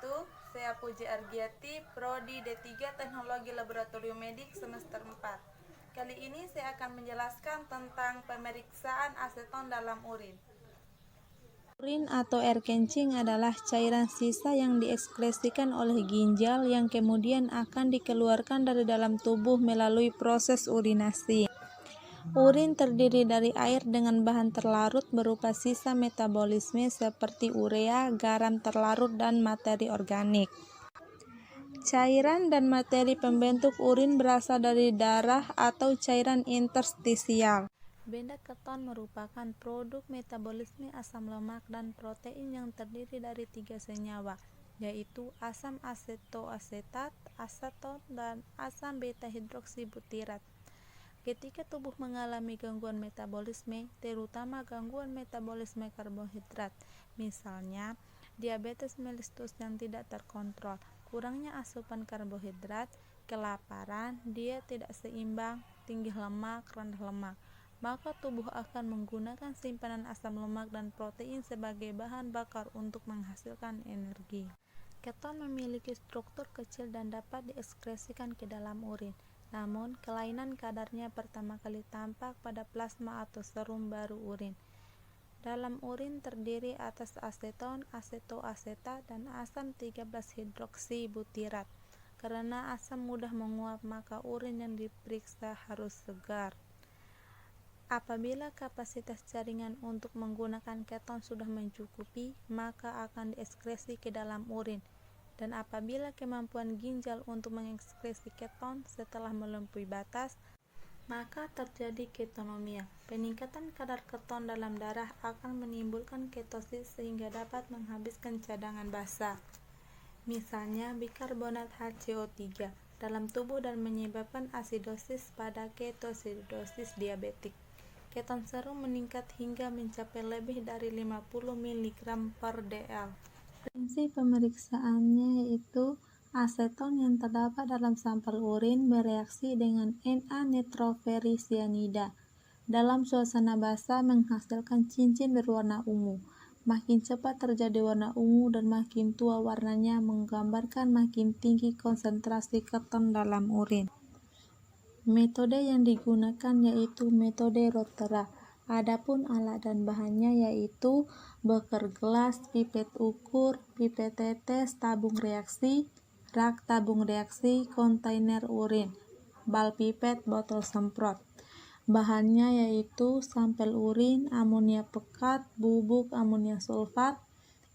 wabarakatuh. Saya Puji Argiati, Prodi D3 Teknologi Laboratorium Medik semester 4. Kali ini saya akan menjelaskan tentang pemeriksaan aseton dalam urin. Urin atau air kencing adalah cairan sisa yang diekskresikan oleh ginjal yang kemudian akan dikeluarkan dari dalam tubuh melalui proses urinasi. Urin terdiri dari air dengan bahan terlarut berupa sisa metabolisme seperti urea, garam terlarut, dan materi organik. Cairan dan materi pembentuk urin berasal dari darah atau cairan interstisial. Benda keton merupakan produk metabolisme asam lemak dan protein yang terdiri dari 3 senyawa, yaitu asam asetoasetat, aseton, dan asam beta-hidroksibutirat. Ketika tubuh mengalami gangguan metabolisme, terutama gangguan metabolisme karbohidrat, misalnya diabetes mellitus yang tidak terkontrol, kurangnya asupan karbohidrat, kelaparan, diet tidak seimbang, tinggi lemak, rendah lemak, maka tubuh akan menggunakan simpanan asam lemak dan protein sebagai bahan bakar untuk menghasilkan energi. Keton memiliki struktur kecil dan dapat diekskresikan ke dalam urin. Namun, kelainan kadarnya pertama kali tampak pada plasma atau serum baru urin. Dalam urin terdiri atas aseton, asetoasetat, dan asam 13-hidroksibutirat. Karena asam mudah menguap, maka urin yang diperiksa harus segar. Apabila kapasitas jaringan untuk menggunakan keton sudah mencukupi, maka akan diekskresi ke dalam urin. Dan apabila kemampuan ginjal untuk mengekskresi keton setelah melampaui batas, maka terjadi ketonomia. Peningkatan kadar keton dalam darah akan menimbulkan ketosis sehingga dapat menghabiskan cadangan basa, misalnya bikarbonat HCO3 dalam tubuh dan menyebabkan asidosis pada ketosidosis diabetik. Keton serum meningkat hingga mencapai lebih dari 50 mg/dl. Prinsip pemeriksaannya yaitu aseton yang terdapat dalam sampel urin bereaksi dengan Na-nitrofericyanida dalam suasana basah menghasilkan cincin berwarna ungu. Makin cepat terjadi warna ungu dan makin tua warnanya menggambarkan makin tinggi konsentrasi keton dalam urin. Metode yang digunakan yaitu metode Rotera. Adapun alat dan bahannya yaitu beker gelas, pipet ukur, pipet tetes, tabung reaksi, rak tabung reaksi, kontainer urin, bal pipet, botol semprot. Bahannya yaitu sampel urin, amonia pekat, bubuk amonia sulfat,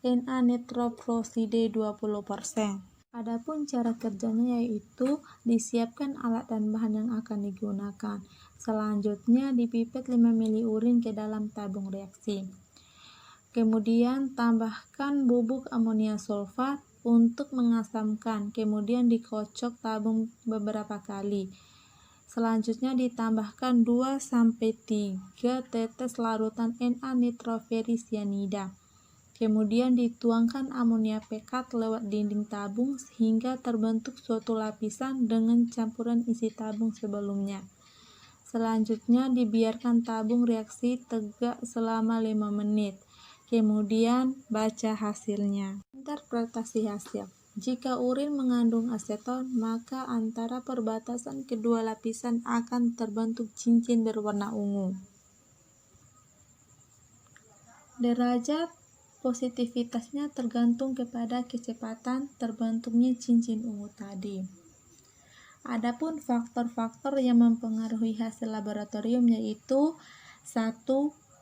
Na-nitroproside 20%. Adapun cara kerjanya yaitu disiapkan alat dan bahan yang akan digunakan. Selanjutnya dipipet 5 ml urin ke dalam tabung reaksi. Kemudian tambahkan bubuk amonia sulfat untuk mengasamkan. Kemudian dikocok tabung beberapa kali. Selanjutnya ditambahkan 2-3 tetes larutan Na-nitrofericyanida. Kemudian dituangkan amonia pekat lewat dinding tabung sehingga terbentuk suatu lapisan dengan campuran isi tabung sebelumnya. Selanjutnya dibiarkan tabung reaksi tegak selama 5 menit. Kemudian baca hasilnya. Interpretasi hasil. Jika urin mengandung aseton, maka antara perbatasan kedua lapisan akan terbentuk cincin berwarna ungu. Derajat positivitasnya tergantung kepada kecepatan terbentuknya cincin ungu tadi. Adapun faktor-faktor yang mempengaruhi hasil laboratorium yaitu 1.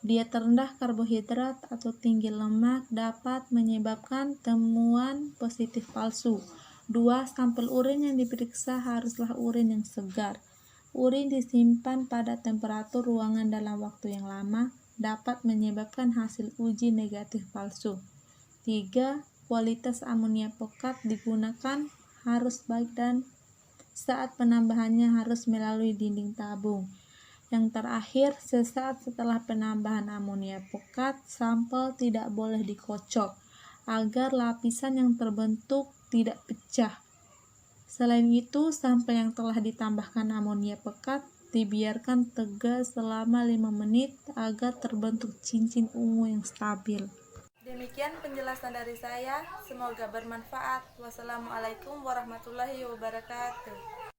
Diet rendah karbohidrat atau tinggi lemak dapat menyebabkan temuan positif palsu. 2. Sampel urin yang diperiksa haruslah urin yang segar. Urin disimpan pada temperatur ruangan dalam waktu yang lama dapat menyebabkan hasil uji negatif palsu. 3. Kualitas amonia pekat digunakan harus baik dan saat penambahannya harus melalui dinding tabung. Yang terakhir, sesaat setelah penambahan amonia pekat, sampel tidak boleh dikocok agar lapisan yang terbentuk tidak pecah. Selain itu, sampel yang telah ditambahkan amonia pekat dibiarkan tegak selama 5 menit agar terbentuk cincin ungu yang stabil. Demikian penjelasan dari saya, semoga bermanfaat. Wassalamualaikum warahmatullahi wabarakatuh.